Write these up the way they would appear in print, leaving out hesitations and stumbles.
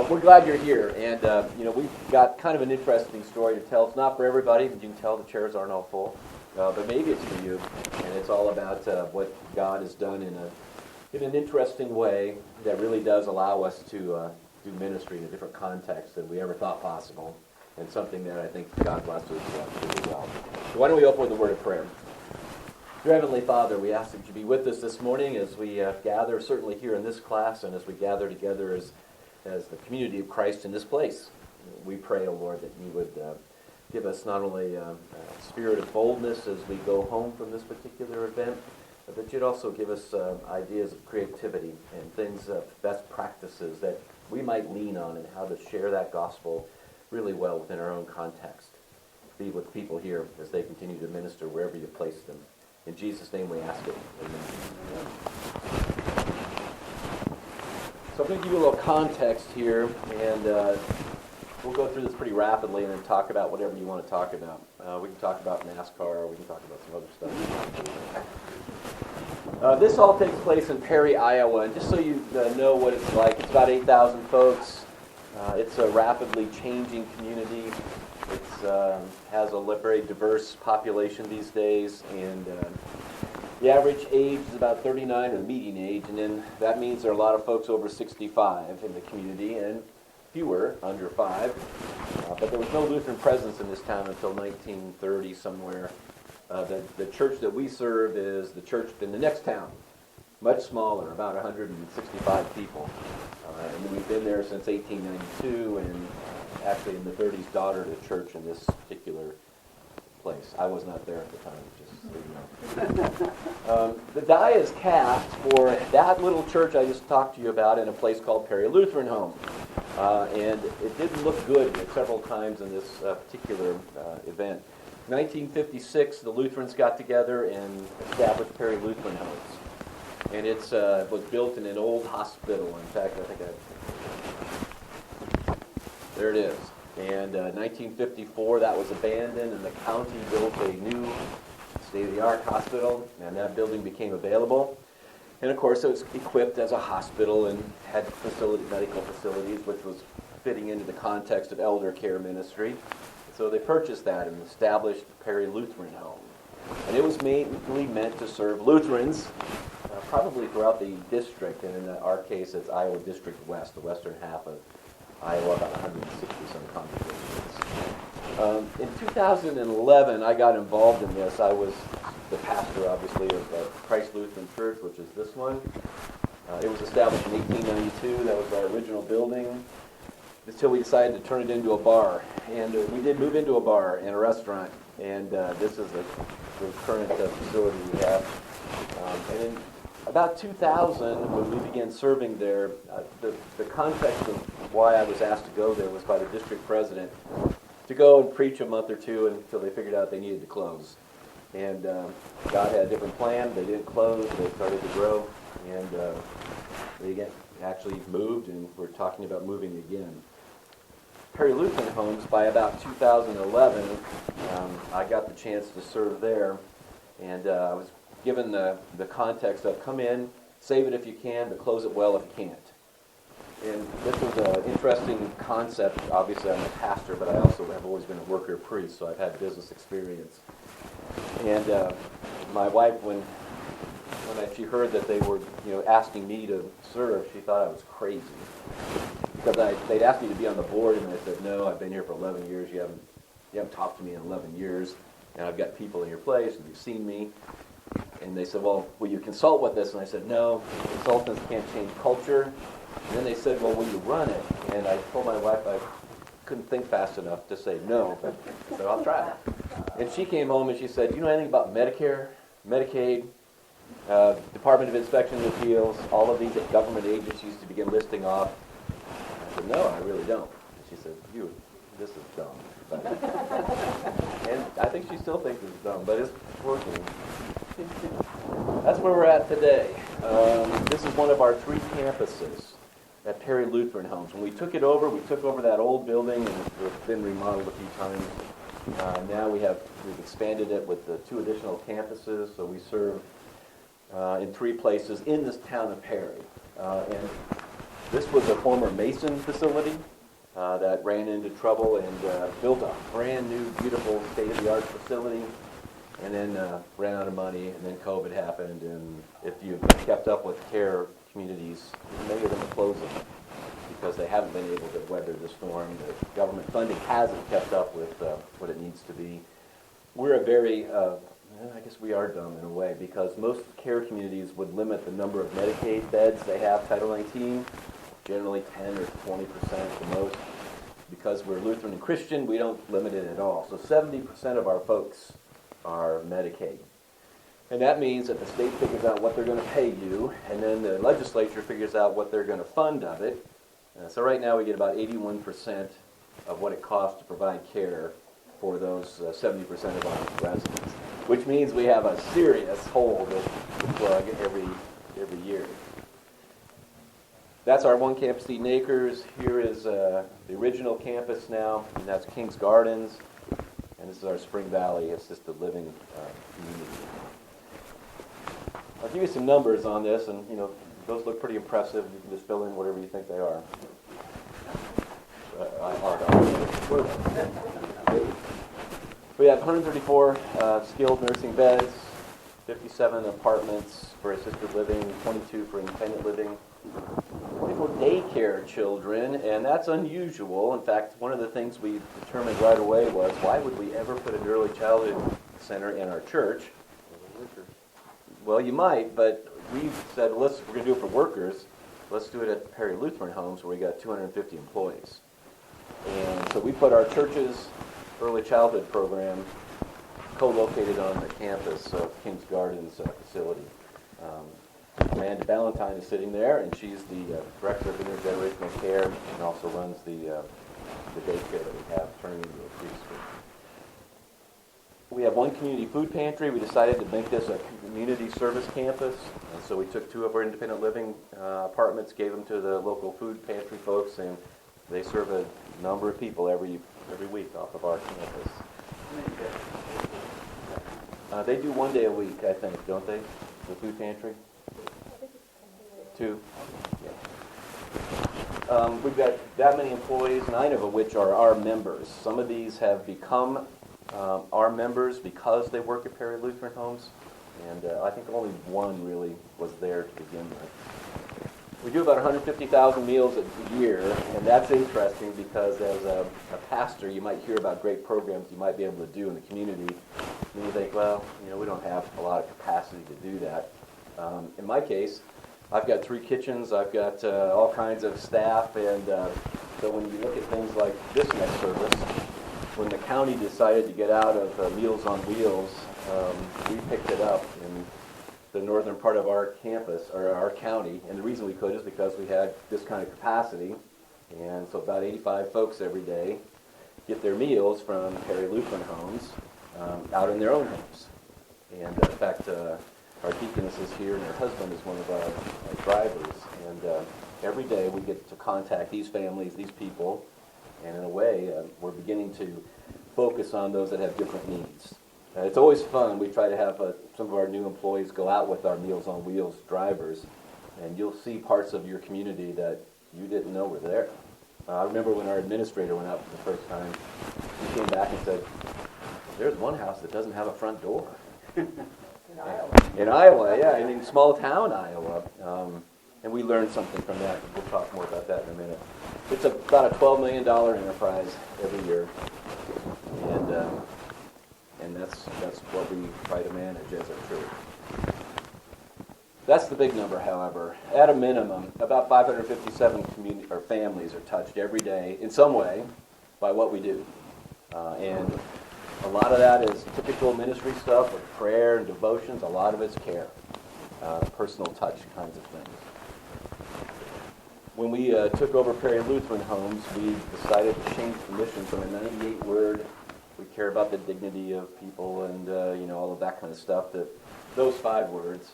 We're glad you're here, and we've got kind of an interesting story to tell. It's not for everybody, but you can tell the chairs aren't all full. But maybe it's for you, and it's all about what God has done in an interesting way that really does allow us to do ministry in a different context than we ever thought possible, and something that I think God blesses really well. So why don't we open with a word of prayer? Dear Heavenly Father, we ask that you be with us this morning as we gather, certainly here in this class, and as we gather together as the community of Christ in this place. We pray, O Lord, that you would give us not only a spirit of boldness as we go home from this particular event, but you'd also give us ideas of creativity and things, best practices that we might lean on and how to share that gospel really well within our own context. Be with people here as they continue to minister wherever you place them. In Jesus' name we ask it. Amen. So I'm going to give you a little context here, and we'll go through this pretty rapidly and then talk about whatever you want to talk about. We can talk about NASCAR, or we can talk about some other stuff. This all takes place in Perry, Iowa, and just so you know what it's like, it's about 8,000 folks. It's a rapidly changing community. It has a very diverse population these days, and the average age is about 39, or the median age, and then that means there are a lot of folks over 65 in the community, and fewer under 5. But there was no Lutheran presence in this town until 1930 somewhere. The church that we serve is the church in the next town, much smaller, about 165 people. And we've been there since 1892, and actually in the 30s daughter to church in this particular place. I was not there at the time, just so you know. The die is cast for that little church I just talked to you about in a place called Perry Lutheran Home. And it didn't look good several times in this particular event. In 1956, the Lutherans got together and established Perry Lutheran Homes. And it was built in an old hospital. In fact, I think there it is. And 1954, that was abandoned, and the county built a new state-of-the-art hospital, and that building became available. And of course, it was equipped as a hospital and had medical facilities, which was fitting into the context of elder care ministry. So they purchased that and established Perry Lutheran Home. And it was mainly meant to serve Lutherans, probably throughout the district, and in our case, it's Iowa District West, the western half of Iowa, about 160-some congregations. In 2011, I got involved in this. I was the pastor, obviously, of Christ Lutheran Church, which is this one. It was established in 1892. That was our original building, until we decided to turn it into a bar. And we did move into a bar and a restaurant, and this is the current facility we have. And in about 2000, when we began serving there, the context of why I was asked to go there was by the district president to go and preach a month or two until they figured out they needed to close. And God had a different plan. They didn't close. They started to grow. And they actually moved, and we're talking about moving again. Perry Lutheran Homes, by about 2011, I got the chance to serve there. And I was given the context of come in, save it if you can, but close it well if you can't. And this was an interesting concept. Obviously, I'm a pastor, but I also have always been a worker priest, so I've had business experience. And my wife, when she heard that they were, asking me to serve, she thought I was crazy. Because they'd asked me to be on the board, and I said, no, I've been here for 11 years. You haven't talked to me in 11 years, and I've got people in your place, and you've seen me. And they said, well, will you consult with us? And I said, no, consultants can't change culture. And then they said, well, will you run it? And I told my wife I couldn't think fast enough to say no, but I said, I'll try it. And she came home and she said, do you know anything about Medicare, Medicaid, Department of Inspection and Appeals, all of these government agencies to begin listing off? I said, no, I really don't. And she said, this is dumb. And I think she still thinks it's dumb, but it's working. That's where we're at today. This is one of our 3 campuses at Perry Lutheran Homes. When we took over that old building, and it's been remodeled a few times. Now we've expanded it with the 2 additional campuses, so we serve in 3 places in this town of Perry. And This was a former Mason facility that ran into trouble and built a brand new, beautiful, state-of-the-art facility, and then ran out of money, and then COVID happened, and if you've kept up with care communities, many of them are closing because they haven't been able to weather the storm. The government funding hasn't kept up with what it needs to be. We're a very, I guess we are dumb in a way, because most care communities would limit the number of Medicaid beds they have, Title 19, generally 10 or 20% the most. Because we're Lutheran and Christian, we don't limit it at all. So 70% of our folks are Medicaid. And that means that the state figures out what they're going to pay you, and then the legislature figures out what they're going to fund of it. So right now we get about 81% of what it costs to provide care for those 70% of our residents, which means we have a serious hole to plug every year. That's our one campus, Eden Acres. Here is the original campus now, and that's King's Gardens. And this is our Spring Valley assisted living community. I'll give you some numbers on this, and those look pretty impressive. You can just fill in whatever you think they are. We have 134 skilled nursing beds, 57 apartments for assisted living, 22 for independent living. 24 daycare children, and that's unusual. In fact, one of the things we determined right away was, why would we ever put an early childhood center in our church? Well, you might, but we said, we're going to do it for workers. Let's do it at Perry Lutheran Homes, where we got 250 employees. And so we put our church's early childhood program co-located on the campus of King's Gardens facility. Amanda Ballantyne is sitting there, and she's the director of intergenerational care and also runs the daycare that we have turning into a preschool. We have one community food pantry. We decided to make this a community service campus, and so we took 2 of our independent living apartments, gave them to the local food pantry folks, and they serve a number of people every week off of our campus. They do 1 day a week, I think, don't they? The food pantry? 2. Yeah. We've got that many employees, 9 of which are our members. Some of these have become our members because they work at Perry Lutheran Homes, and I think only 1 really was there to begin with. We do about 150,000 meals a year, and that's interesting because as a pastor, you might hear about great programs you might be able to do in the community, and you think, well, we don't have a lot of capacity to do that. In my case, I've got 3 kitchens, I've got all kinds of staff, and so when you look at things like this next service, when the county decided to get out of Meals on Wheels, we picked it up in the northern part of our campus, or our county, and the reason we could is because we had this kind of capacity, and so about 85 folks every day get their meals from Perry Lutheran Homes out in their own homes. And in fact, our deaconess is here, and her husband is one of our drivers. And every day we get to contact these families, these people, and in a way, we're beginning to focus on those that have different needs. It's always fun. We try to have some of our new employees go out with our Meals on Wheels drivers, and you'll see parts of your community that you didn't know were there. I remember when our administrator went out for the first time, he came back and said, there's one house that doesn't have a front door. In Iowa, yeah, in small town Iowa. And we learned something from that. We'll talk more about that in a minute. It's about a $12 million enterprise every year. And that's what we try to manage as a church. That's the big number, however. At a minimum, about 557 families are touched every day in some way by what we do. And a lot of that is typical ministry stuff with prayer and devotions. A lot of it's care, personal touch kinds of things. When we took over Perry Lutheran Homes, we decided to change the mission from a 98-word, we care about the dignity of people and all of that kind of stuff, to those 5 words,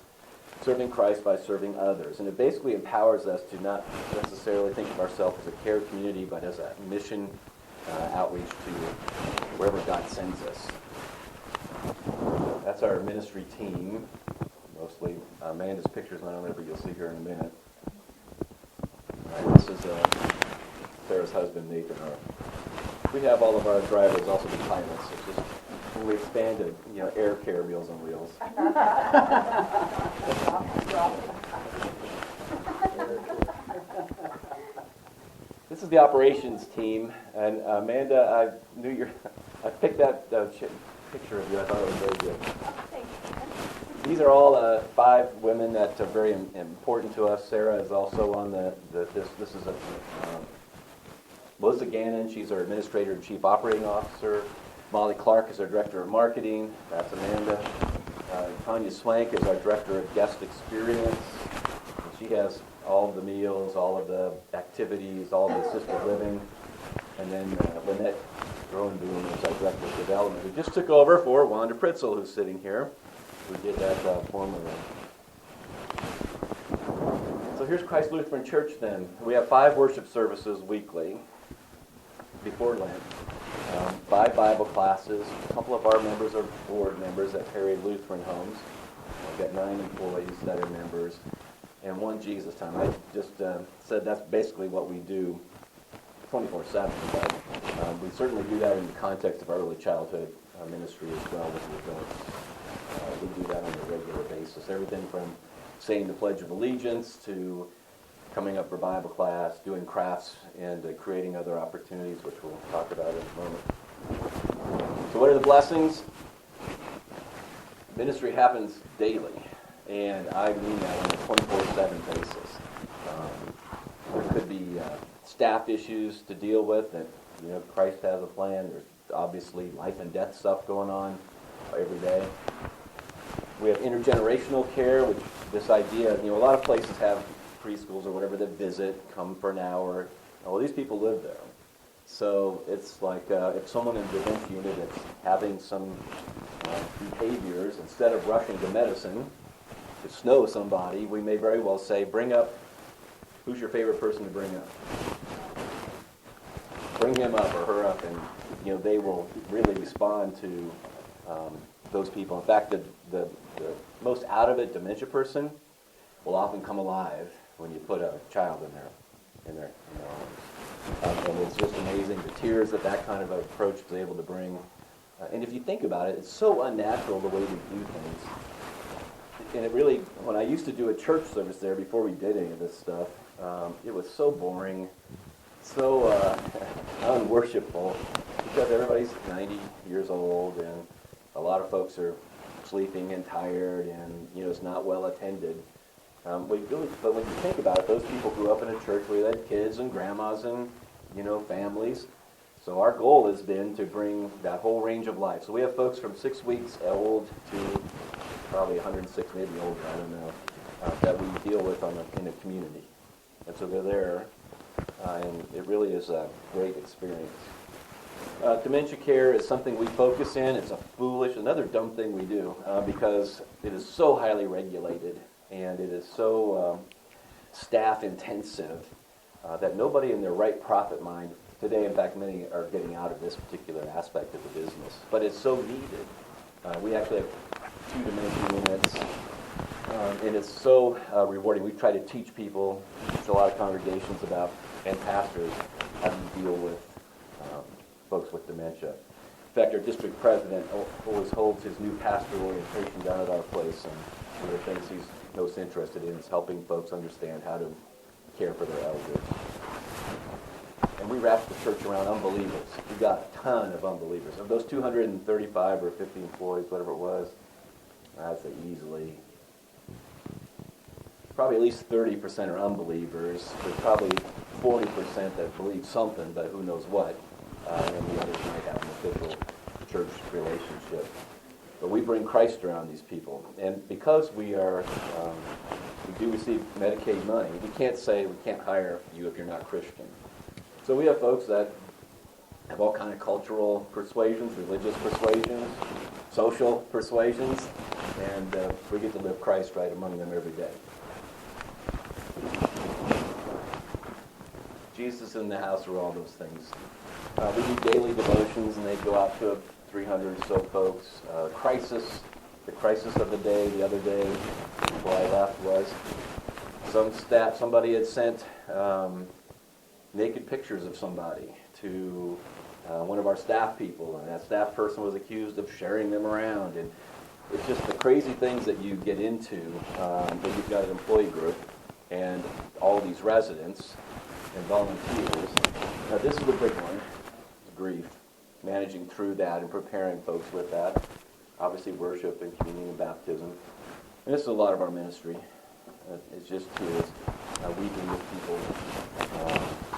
serving Christ by serving others. And it basically empowers us to not necessarily think of ourselves as a care community, but as a mission outreach to wherever God sends us. That's our ministry team, mostly. Amanda's picture's not on there, but you'll see her in a minute. This is Sarah's husband, Nathan. We have all of our drivers also be pilots. It's just when we expanded, air care Meals on Wheels. This is the operations team, and Amanda, I picked that picture of you. I thought it was very good. These are all 5 women that are very important to us. Sarah is also on this is Melissa Gannon, she's our administrator and chief operating officer. Molly Clark is our director of marketing. That's Amanda. Tanya Swank is our director of guest experience. She has all of the meals, all of the activities, all the assisted living. And then Lynette Groenboom is our director of development, who just took over for Wanda Pritzel, who's sitting here, who did that formerly. So here's Christ Lutheran Church then. We have 5 worship services weekly before Lent, 5 Bible classes. A couple of our members are board members at Perry Lutheran Homes. We've got 9 employees that are members, and 1 Jesus Time. I just said that's basically what we do 24/7, but we certainly do that in the context of our early childhood ministry as well with the adults. We do that on a regular basis. Everything from saying the Pledge of Allegiance to coming up for Bible class, doing crafts, and creating other opportunities, which we'll talk about in a moment. So what are the blessings? Ministry happens daily, and I mean that on a 24/7 basis. There could be staff issues to deal with that, Christ has a plan. There's obviously life and death stuff going on every day. We have intergenerational care, which this idea, a lot of places have preschools or whatever that visit, come for an hour. Well, these people live there. So it's like if someone in the defense unit is having some behaviors, instead of rushing to medicine to snow somebody, we may very well say, who's your favorite person to bring up? Bring him up or her up, and they will really respond to those people. In fact, the most out-of-it dementia person will often come alive when you put a child in their arms. And it's just amazing the tears that kind of approach is able to bring. And if you think about it, it's so unnatural the way we do things. And it really, when I used to do a church service there before we did any of this stuff, it was so boring, so unworshipful, because everybody's 90 years old and a lot of folks are sleeping and tired, and it's not well attended. But when you think about it, those people grew up in a church where they had kids and grandmas and families. So our goal has been to bring that whole range of life. So we have folks from 6 weeks old to probably 106, maybe older, I don't know, that we deal with in a community. And so they're there, and it really is a great experience. Dementia care is something we focus in. It's another dumb thing we do, because it is so highly regulated, and it is so staff intensive that nobody in their right profit mind today, in fact, many are getting out of this particular aspect of the business, but it's so needed. We actually have 2 dementia units, and it's so rewarding. We try to teach people, a lot of congregations and pastors, how to deal with folks with dementia. In fact, our district president always holds his new pastor orientation down at our place, and one of the things he's most interested in is helping folks understand how to care for their elders. And we wrap the church around unbelievers. We've got a ton of unbelievers. Of those 235 or 50 employees, whatever it was, I'd say easily, probably at least 30% are unbelievers. There's probably 40% that believe something, but who knows what. And the others might have an official church relationship. But we bring Christ around these people. And because we do receive Medicaid money, we can't say we can't hire you if you're not Christian. So we have folks that have all kind of cultural persuasions, religious persuasions, social persuasions, and we get to live Christ right among them every day. Jesus in the house are all those things. We do daily devotions, and they go out to 300 or so folks. The crisis of the day, the other day before I left, was somebody had sent naked pictures of somebody to one of our staff people, and that staff person was accused of sharing them around. And it's just the crazy things that you get into when you've got an employee group and all these residents and volunteers. Now this is the big one, grief, managing through that and preparing folks with that. Obviously worship and communion and baptism. And this is a lot of our ministry. It's just to weeping with people,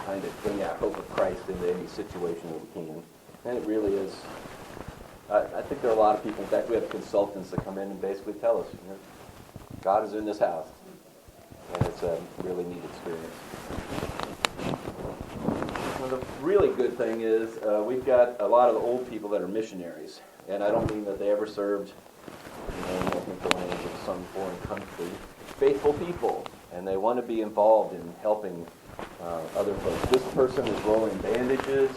trying to bring that hope of Christ into any situation that we can. And it really is. I think there are a lot of people. In fact, we have consultants that come in and basically tell us, God is in this house. And it's a really neat experience. Well, the really good thing is we've got a lot of the old people that are missionaries. And I don't mean that they ever served in the lands of some foreign country. Faithful people, and they want to be involved in helping other folks. This person is rolling bandages.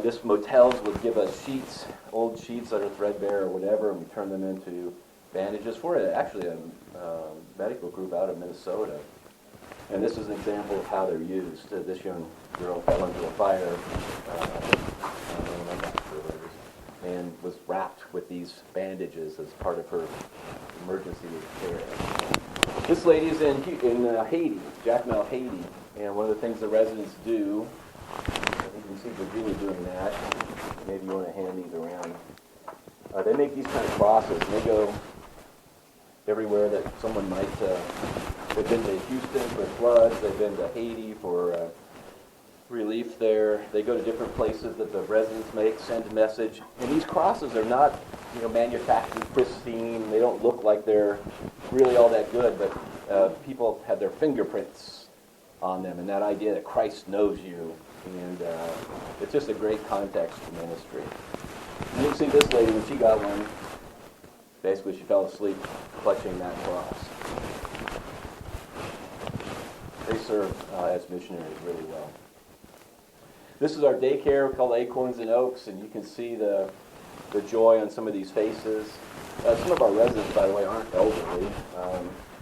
This motels would give us sheets, old sheets that are threadbare or whatever, and we turn them into bandages. We're actually a medical group out of Minnesota. And this is an example of how they're used. This young girl fell into a fire, I'm not sure what it is, and was wrapped with these bandages as part of her emergency care. This lady is in Haiti, Jacmel, Haiti, and one of the things the residents do, I think you can see Virginia doing that. Maybe you want to hand these around. They make these kind of crosses, and they go everywhere that someone might. They've been to Houston for floods. They've been to Haiti for relief there. They go to different places that the residents make, send a message. And these crosses are not, manufactured pristine. They don't look like they're really all that good, but people have their fingerprints on them, and that idea that Christ knows you, and it's just a great context to ministry. And you can see this lady, when she got one, basically she fell asleep clutching that cross. They serve as missionaries really well. This is our daycare called Acorns and Oaks, and you can see the joy on some of these faces. Some of our residents, by the way, aren't elderly.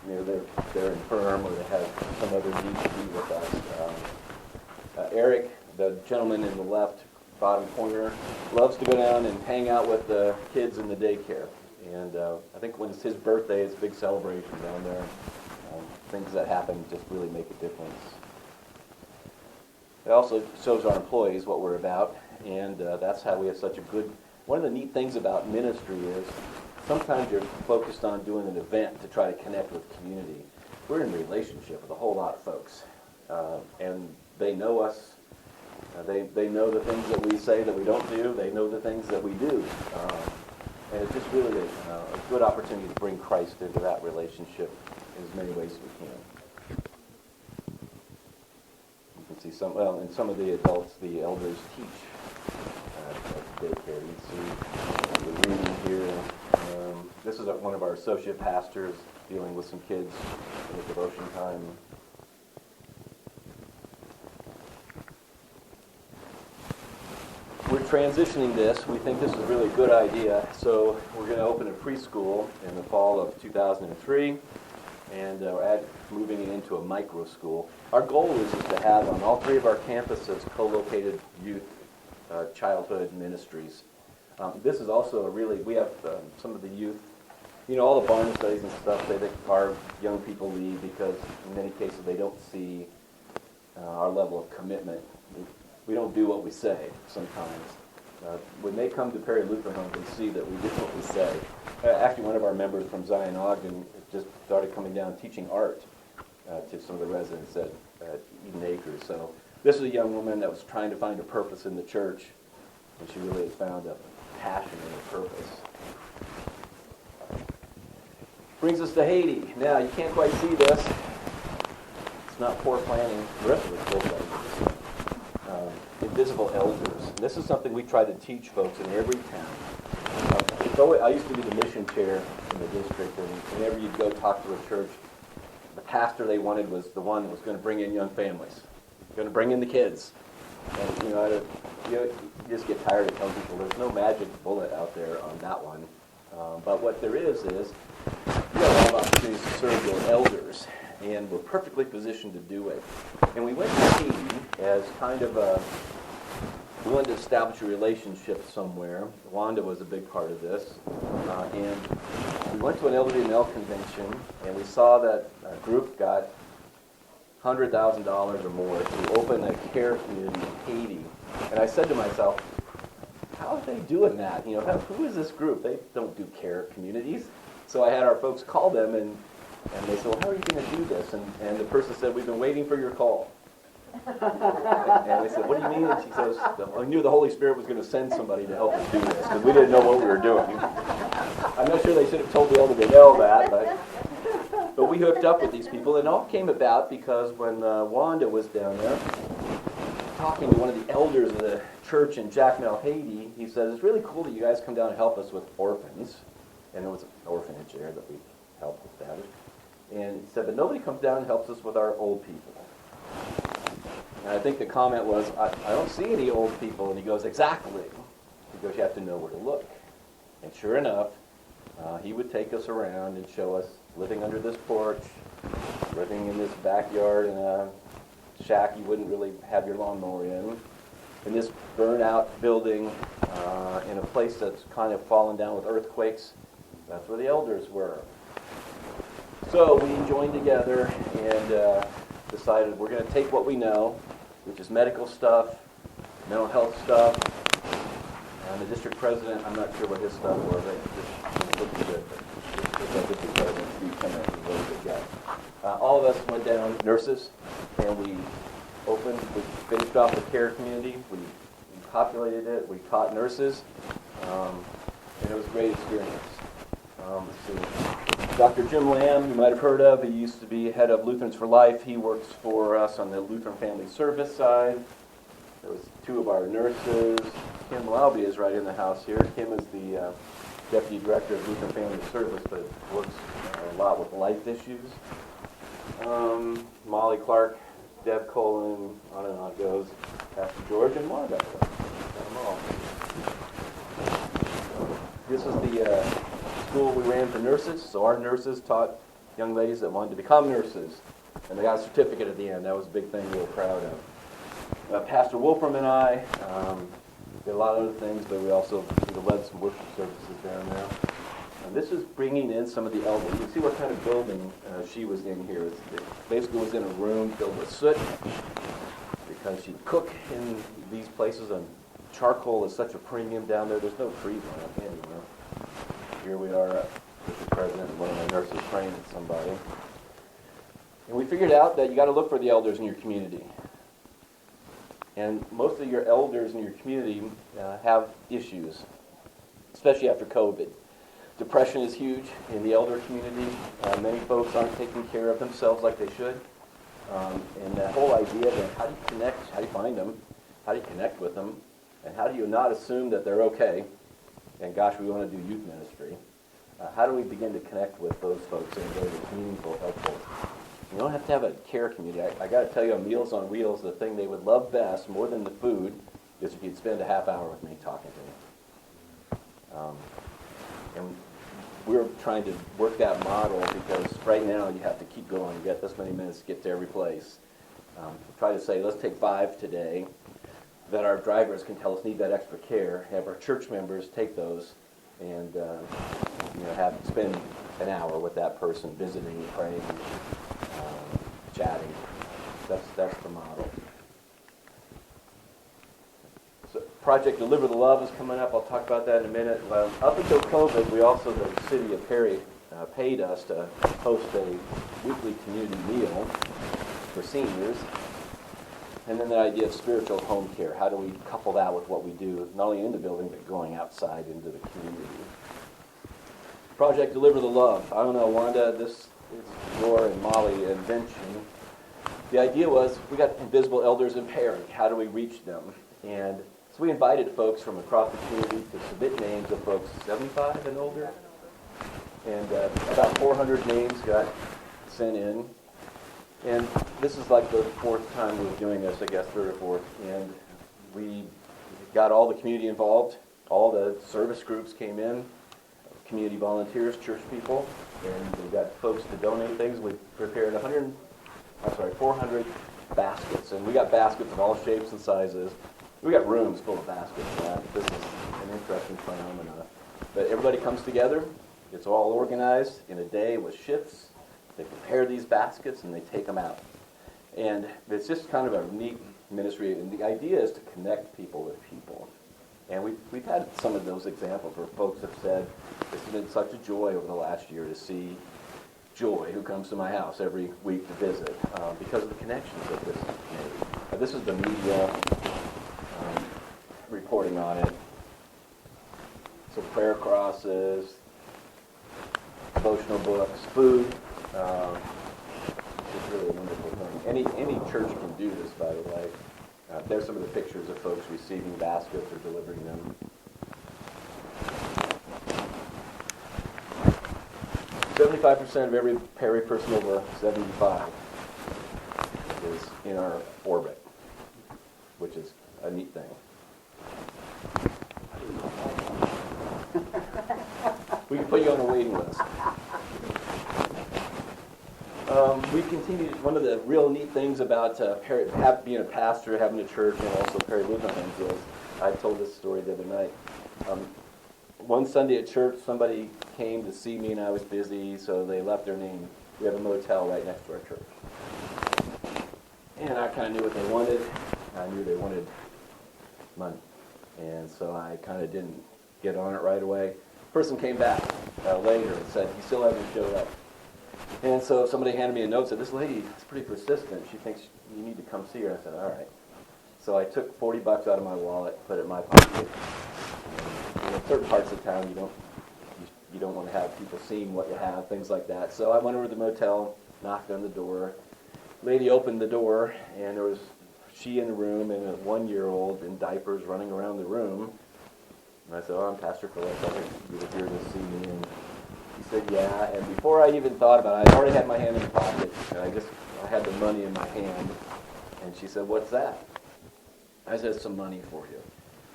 They're infirm or they have some other need to be with us. Eric, the gentleman in the left bottom corner, loves to go down and hang out with the kids in the daycare. And I think when it's his birthday, it's a big celebration down there. Things that happen just really make a difference. It also shows our employees what we're about, and that's how we have such a good... One of the neat things about ministry is sometimes you're focused on doing an event to try to connect with the community. We're in relationship with a whole lot of folks, and they know us. They know the things that we say that we don't do. They know the things that we do. And it's just really a good opportunity to bring Christ into that relationship in as many ways as we can. You can see in some of the adults, the elders teach at daycare. You can see the reading here. This is one of our associate pastors dealing with some kids in the devotion time. We're transitioning this. We think this is a really good idea. So we're going to open a preschool in the fall of 2003, and we're moving it into a micro school. Our goal is to have on all three of our campuses co-located youth childhood ministries. This is also we have some of the youth, all the barn studies and stuff that our young people leave because in many cases they don't see our level of commitment. We don't do what we say sometimes. When they come to Perry Lutheran Home, they see that we do what we say. Actually, one of our members from Zion, Ogden, just started coming down teaching art to some of the residents at Eden Acres. So this is a young woman that was trying to find a purpose in the church, and she really has found a passion and a purpose. Brings us to Haiti. Now, you can't quite see this. It's not poor planning. The rest of it's poor planning. Invisible elders. This is something we try to teach folks in every town. I used to be the mission chair in the district, and whenever you'd go talk to a church, the pastor they wanted was the one that was going to bring in young families, going to bring in the kids. And you just get tired of telling people there's no magic bullet out there on that one. But what there is you have a lot of opportunities to serve your elders. and we're perfectly positioned to do it. And we went to Haiti as kind of we wanted to establish a relationship somewhere. Wanda was a big part of this. And we went to an elderly male convention, and we saw that a group got $100,000 or more to open a care community in Haiti. And I said to myself, how are they doing that? You know, who is this group? They don't do care communities. So I had our folks call them, and they said, well, how are you going to do this? And the person said, we've been waiting for your call. And they said, what do you mean? And she says, I knew the Holy Spirit was going to send somebody to help us do this, because we didn't know what we were doing. I'm not sure they should have told the elder to know that, but we hooked up with these people, and it all came about because when Wanda was down there, talking to one of the elders of the church in Jacmel, Haiti, he said, it's really cool that you guys come down and help us with orphans. And there was an orphanage there that we helped establish. And he said, but nobody comes down and helps us with our old people. And I think the comment was, I don't see any old people. And he goes, exactly. He goes, you have to know where to look. And sure enough, he would take us around and show us living under this porch, living in this backyard in a shack you wouldn't really have your lawnmower in this burnt-out building in a place that's kind of fallen down with earthquakes. That's where the elders were. So we joined together and decided we're going to take what we know, which is medical stuff, mental health stuff. And the district president, I'm not sure what his stuff was. It looked good, but the district president, Steve Kenneth, was a really good guy. All of us went down, nurses, and we finished off the care community. We populated it. We taught nurses, and it was a great experience. Let's see. Dr. Jim Lamb, you might have heard of, he used to be head of Lutherans for Life. He works for us on the Lutheran Family Service side. There was two of our nurses. Kim Laube is right in the house here. Kim is the deputy director of Lutheran Family Service, but works a lot with life issues. Molly Clark, Deb Colin, on and on it goes. Pastor George and Wanda. This is the school we ran for nurses. So our nurses taught young ladies that wanted to become nurses. And they got a certificate at the end. That was a big thing we were proud of. Pastor Wolfram and I did a lot of other things, but we also led some worship services down there. And this is bringing in some of the elders. You can see what kind of building she was in here. It basically was in a room filled with soot because she'd cook in these places, and charcoal is such a premium down there. There's no trees around anywhere. Here we are, Mr. President, and one of my nurses training somebody. And we figured out that you got to look for the elders in your community. And most of your elders in your community have issues, especially after COVID. Depression is huge in the elder community. Many folks aren't taking care of themselves like they should. And that whole idea of how do you connect, how do you find them, how do you connect with them, and how do you not assume that they're okay? And gosh, we want to do youth ministry. How do we begin to connect with those folks in a way that's meaningful, helpful? You don't have to have a care community. I got to tell you, on Meals on Wheels, the thing they would love best, more than the food, is if you'd spend a half hour with me talking to me. And we're trying to work that model because right now you have to keep going. You've got this many minutes to get to every place. Try to say, let's take 5 today that our drivers can tell us need that extra care. Have our church members take those and spend an hour with that person, visiting, praying, chatting. That's the model. So Project Deliver the Love is coming up. I'll talk about that in a minute. Up until COVID, the city of Perry paid us to host a weekly community meal for seniors. And then the idea of spiritual home care. How do we couple that with what we do, not only in the building, but going outside into the community? Project Deliver the Love. I don't know, Wanda, this is your and Molly invention. The idea was we got invisible elders in Perry. How do we reach them? And so we invited folks from across the community to submit names of folks 75 and older. And about 400 names got sent in. And this is like the 4th time we were doing this, I guess, 3rd or 4th. And we got all the community involved. All the service groups came in. community volunteers, church people, and we've got folks to donate things. We've prepared 400 baskets, and we got baskets of all shapes and sizes. We got rooms full of baskets. This is an interesting phenomenon. But everybody comes together. It's all organized in a day with shifts. They prepare these baskets and they take them out. And it's just kind of a neat ministry. And the idea is to connect people with people. And we've had some of those examples where folks have said, this has been such a joy over the last year to see Joy, who comes to my house every week to visit, because of the connections that this has made. This is the media reporting on it. So prayer crosses, devotional books, food. It's really a wonderful thing. Any church can do this, by the way. There's some of the pictures of folks receiving baskets or delivering them. 75% of every person over 75 is in our orbit, which is a neat thing. We can put you on a waiting list. We continue. One of the real neat things about being a pastor, having a church, and also Perry Lutheran Homes is, I told this story the other night. One Sunday at church, somebody came to see me and I was busy, so they left their name. We have a motel right next to our church. And I kind of knew what they wanted. I knew they wanted money. And so I kind of didn't get on it right away. Person came back later and said, he still hasn't showed up. And so somebody handed me a note and said, this lady is pretty persistent. She thinks you need to come see her. I said, all right. So I took $40 out of my wallet, put it in my pocket. In certain parts of town, you don't want to have people seeing what you have, things like that. So I went over to the motel, knocked on the door. Lady opened the door, and there was she in the room and a 1-year-old in diapers running around the room. And I said, oh, I'm Pastor Phillips. I think you were here to see me. And he said, yeah. And before I even thought about it, I already had my hand in the pocket, and I had the money in my hand. And she said, what's that? I said, some money for you.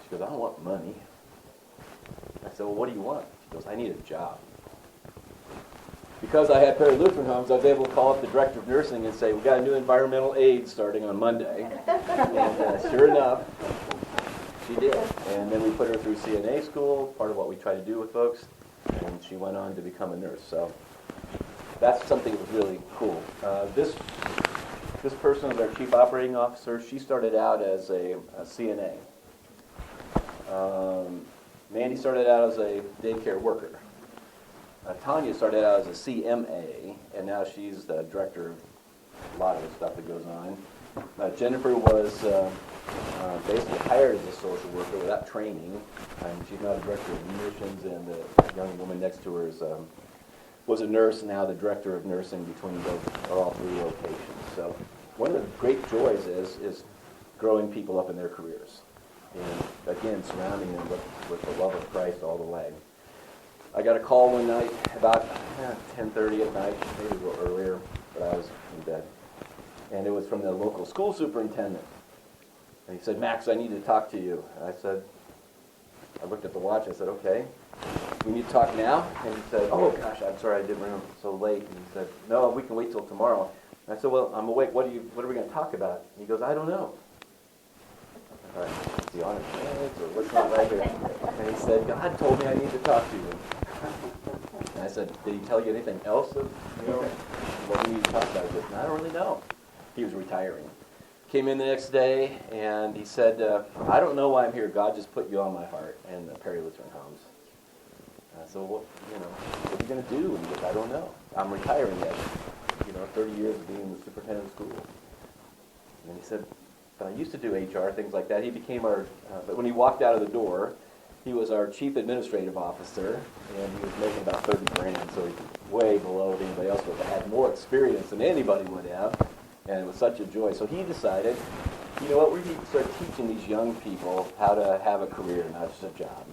She goes, I don't want money. I said, well, what do you want? She goes, I need a job. Because I had Perry Lutheran Homes, I was able to call up the director of nursing and say, we've got a new environmental aide starting on Monday. And sure enough, she did. And then we put her through CNA school, part of what we try to do with folks, and she went on to become a nurse. So that's something that was really cool. This person is our chief operating officer. She started out as a CNA. Mandy started out as a daycare worker. Tanya started out as a CMA, and now she's the director of a lot of the stuff that goes on. Jennifer was basically hired as a social worker without training. She's now the director of admissions, and the young woman next to her was a nurse, now the director of nursing between both, or all 3 locations. So one of the great joys is growing people up in their careers. And again, surrounding them with the love of Christ all the way. I got a call one night about 10:30 at night, maybe a little earlier, but I was in bed. And it was from the local school superintendent. And he said, Max, I need to talk to you. And I looked at the watch, I said, okay. We need to talk now? And he said, oh gosh, I'm sorry I didn't run so late. And he said, no, we can wait till tomorrow. And I said, well, I'm awake. What are we going to talk about? And he goes, I don't know. All right, is he on his meds or what's not right here? And he said, God told me I need to talk to you. And I said, did he tell you anything else of, what we need to talk about? He said, I don't really know. He was retiring. Came in the next day, and he said, I don't know why I'm here. God just put you on my heart, and Perry Lutheran Homes. And I said, well, what are you going to do? And he goes, I don't know. I'm retiring yet. 30 years of being the superintendent of school. And he said, but I used to do HR, things like that. He became but when he walked out of the door, he was our chief administrative officer, and he was making about 30 grand, so he's way below anybody else, but had more experience than anybody would have, and it was such a joy. So he decided, we need to start teaching these young people how to have a career, not just a job.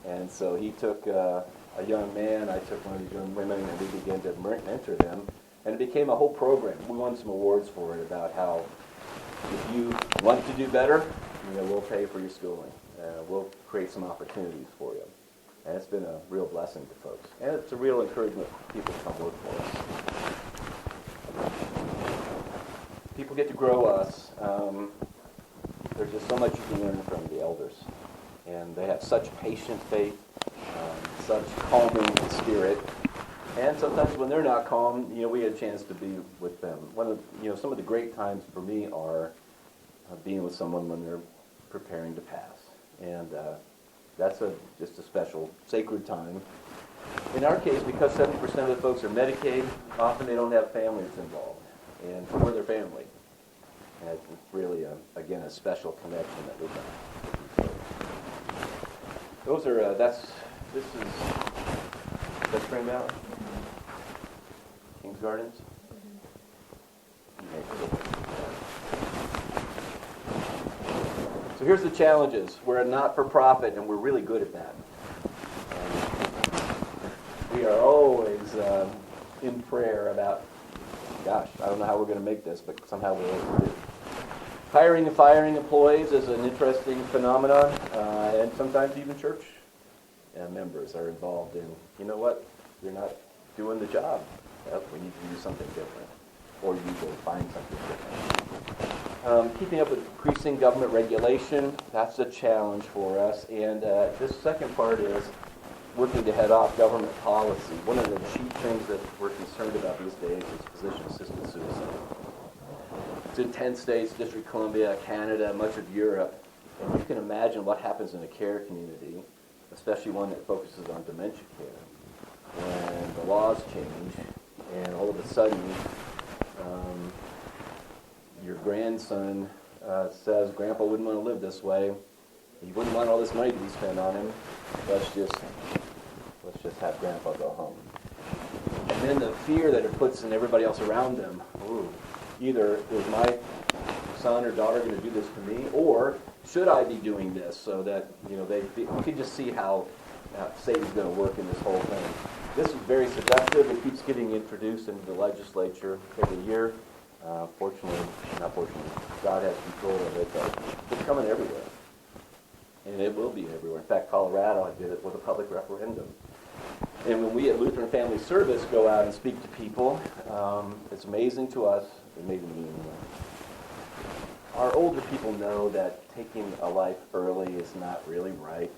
And so he took a young man, I took one of these young women, and we began to mentor them, and it became a whole program. We won some awards for it about how if you want to do better, we'll pay for your schooling. We'll create some opportunities for you. And it's been a real blessing to folks. And it's a real encouragement for people to come work for us. People get to grow us. There's just so much you can learn from the elders. And they have such patient faith, such calming spirit. And sometimes when they're not calm, we get a chance to be with them. Some of the great times for me are being with someone when they're preparing to pass. And that's just a special, sacred time. In our case, because 70% of the folks are Medicaid, often they don't have families involved. And we're their family. And it's really, again, a special connection that we've got. Those are, this is Spring Valley? Kings Gardens? So here's the challenges. We're a not-for-profit, and we're really good at that. We are always in prayer about, gosh, I don't know how we're going to make this, but somehow we'll always do. Hiring and firing employees is an interesting phenomenon, and sometimes even church members are involved in, you know what, you're not doing the job. We need to do something different, or you go find something different. Keeping up with increasing government regulation, that's a challenge for us. And this second part is working to head off government policy. One of the chief things that we're concerned about these days is physician-assisted suicide. It's in 10 states, District of Columbia, Canada, much of Europe. And you can imagine what happens in a care community, especially one that focuses on dementia care, when the laws change and all of a sudden your grandson says, Grandpa wouldn't want to live this way. He wouldn't want all this money to be spent on him. Let's just have Grandpa go home. And then the fear that it puts in everybody else around them. Ooh, either is my son or daughter going to do this to me, or should I be doing this? So that you can just see how Satan's going to work in this whole thing. This is very seductive. It keeps getting introduced into the legislature every year. Fortunately, not fortunately, God has control of it, but it's coming everywhere. And it will be everywhere. In fact, Colorado did it with a public referendum. And when we at Lutheran Family Service go out and speak to people, it's amazing to us, amazing to me anyway. Our older people know that taking a life early is not really right.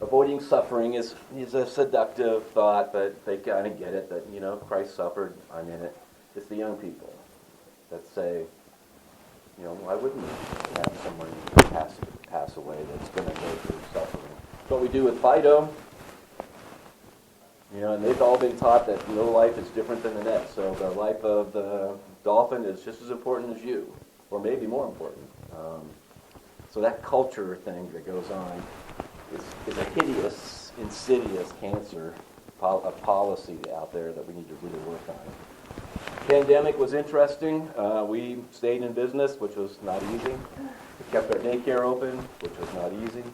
Avoiding suffering is a seductive thought, but they kind of get it that, Christ suffered, I'm in it. It's the young people that say, why wouldn't we have someone pass away that's going to go through suffering? It's what we do with Fido. And they've all been taught that no life is different than the next. So the life of the dolphin is just as important as you, or maybe more important. So that culture thing that goes on is a hideous, insidious cancer of policy out there that we need to really work on. Pandemic was interesting. We stayed in business, which was not easy. We kept our daycare open, which was not easy.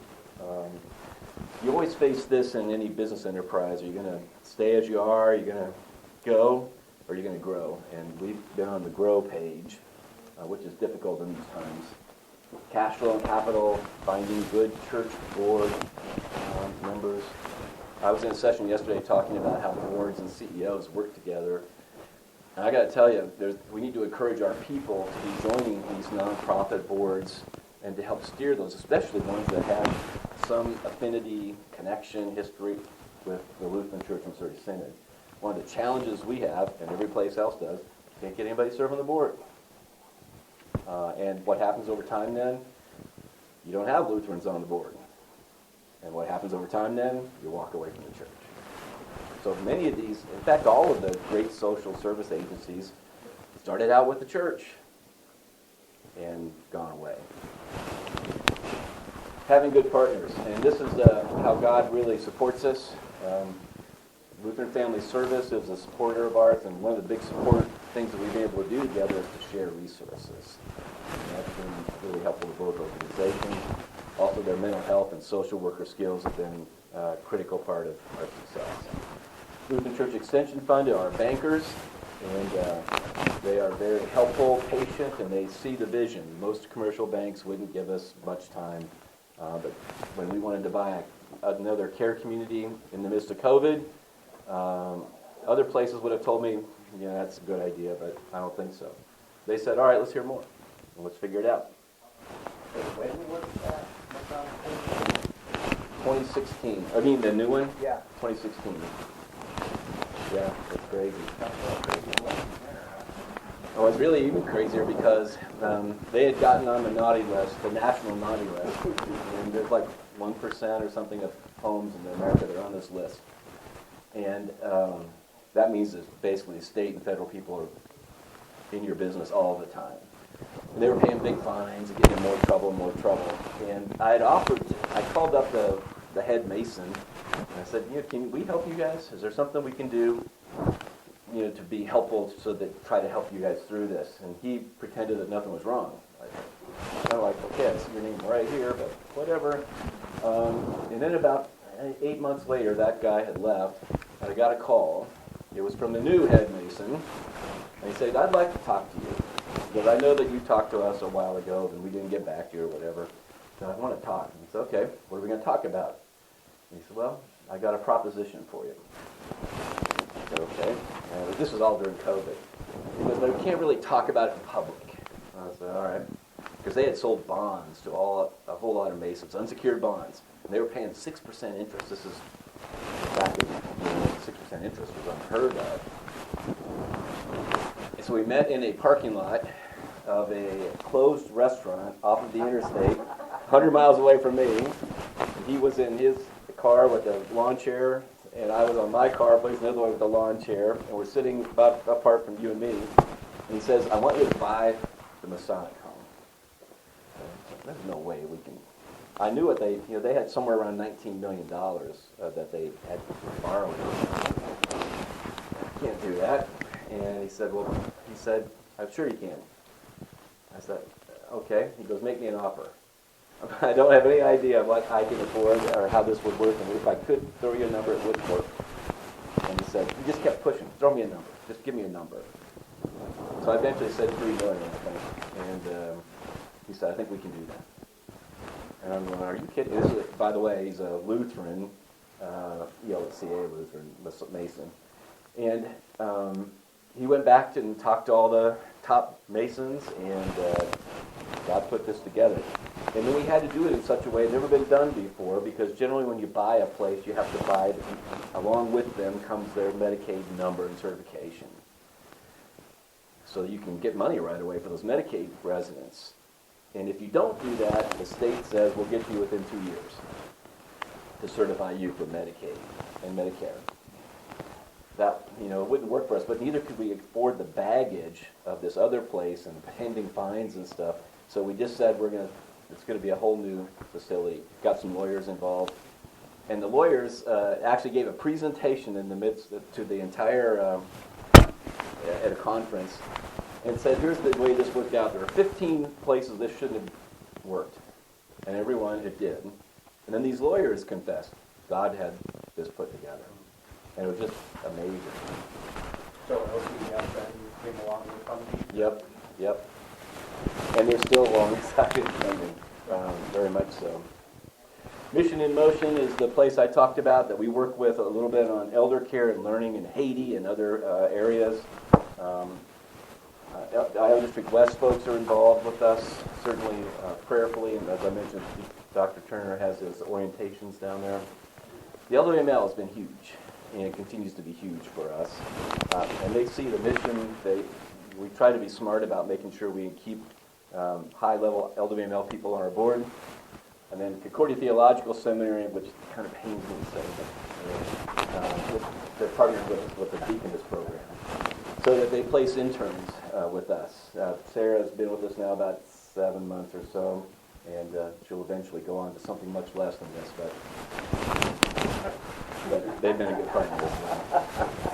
You always face this in any business enterprise. Are you going to stay as you are? Are you going to go? Or are you going to grow? And we've been on the grow page, which is difficult in these times. Cash flow and capital, finding good church board members. I was in a session yesterday talking about how boards and CEOs work together. And I got to tell you, we need to encourage our people to be joining these nonprofit boards and to help steer those, especially ones that have some affinity, connection, history with the Lutheran Church Missouri Synod. One of the challenges we have, and every place else does, can't get anybody to serve on the board. And what happens over time then? You don't have Lutherans on the board. And what happens over time then? You walk away from the church. So many of these, in fact, all of the great social service agencies started out with the church and gone away. Having good partners. And this is how God really supports us. Lutheran Family Service is a supporter of ours, and one of the big support things that we've been able to do together is to share resources. And that's been really helpful to both organizations. Also, their mental health and social worker skills have been a critical part of our success. Lutheran Church Extension Fund are our bankers, and they are very helpful, patient, and they see the vision. Most commercial banks wouldn't give us much time But when we wanted to buy another care community in the midst of COVID, other places would have told me, yeah, that's a good idea, but I don't think so. They said, all right, let's hear more, and let's figure it out. When was that? 2016. I mean, the new one? Yeah. 2016. Yeah, it's crazy. Oh, it's really even crazier because they had gotten on the naughty list, the national naughty list, and there's like 1% or something of homes in America that are on this list. And that means that basically state and federal people are in your business all the time. And they were paying big fines and getting in more trouble. And I called up the head mason, and I said, can we help you guys? Is there something we can do, to be helpful so that try to help you guys through this? And he pretended that nothing was wrong. I'm like, okay, I see your name right here, but whatever. And then about 8 months later, that guy had left, and I got a call. It was from the new head mason, and he said, I'd like to talk to you, because I know that you talked to us a while ago, and we didn't get back to you or whatever. So I want to talk. And he said, okay, what are we going to talk about? And he said, well, I got a proposition for you. I said, okay. And this was all during COVID. He goes, but we can't really talk about it in public. And I said, all right. Because they had sold bonds to a whole lot of Masons, unsecured bonds. And they were paying 6% interest. This is back in 6% interest was unheard of. And so we met in a parking lot of a closed restaurant off of the interstate, 100 miles away from me. And he was in his car with a lawn chair, and I was on my car facing the other way with a lawn chair, and we're sitting about apart from you and me. And he says, I want you to buy the Masonic home. There's no way we can. I knew what they had somewhere around $19 million that they had borrowed. Can't do that. And he said, I'm sure you can. I said, okay. He goes, make me an offer. I don't have any idea what I can afford or how this would work, and if I could throw you a number, it would work. And he said, he just kept pushing, throw me a number, just give me a number. So I eventually said $3 million, I think, and he said, I think we can do that. And I'm going, are you kidding? This is, by the way, he's a Lutheran, ELCA Lutheran Mason, and he went back and talked to all the top Masons, and God put this together. And then we had to do it in such a way, never been done before, because generally when you buy a place, you have to buy, along with them comes their Medicaid number and certification. So that you can get money right away for those Medicaid residents. And if you don't do that, the state says we'll get you within 2 years to certify you for Medicaid and Medicare. That, it wouldn't work for us, but neither could we afford the baggage of this other place and pending fines and stuff. So we just said it's going to be a whole new facility. Got some lawyers involved. And the lawyers actually gave a presentation in the midst to the entire, at a conference, and said, here's the way this worked out. There are 15 places this shouldn't have worked. And everyone, it did. And then these lawyers confessed, God had this put together. And it was just amazing. So LCS then came along with funding? Yep. And they're still alongside in funding, very much so. Mission in Motion is the place I talked about that we work with a little bit on elder care and learning in Haiti and other areas. Iowa District West folks are involved with us, certainly prayerfully, and as I mentioned, Dr. Turner has his orientations down there. The LWML has been huge, and it continues to be huge for us. And they see the mission. We try to be smart about making sure we keep high-level LWML people on our board. And then Concordia Theological Seminary, which kind of pains me to say, but they're partnered with the Deaconess program, so that they place interns with us. Sarah's been with us now about 7 months or so, and she'll eventually go on to something much less than this, but they've been a good partner as well.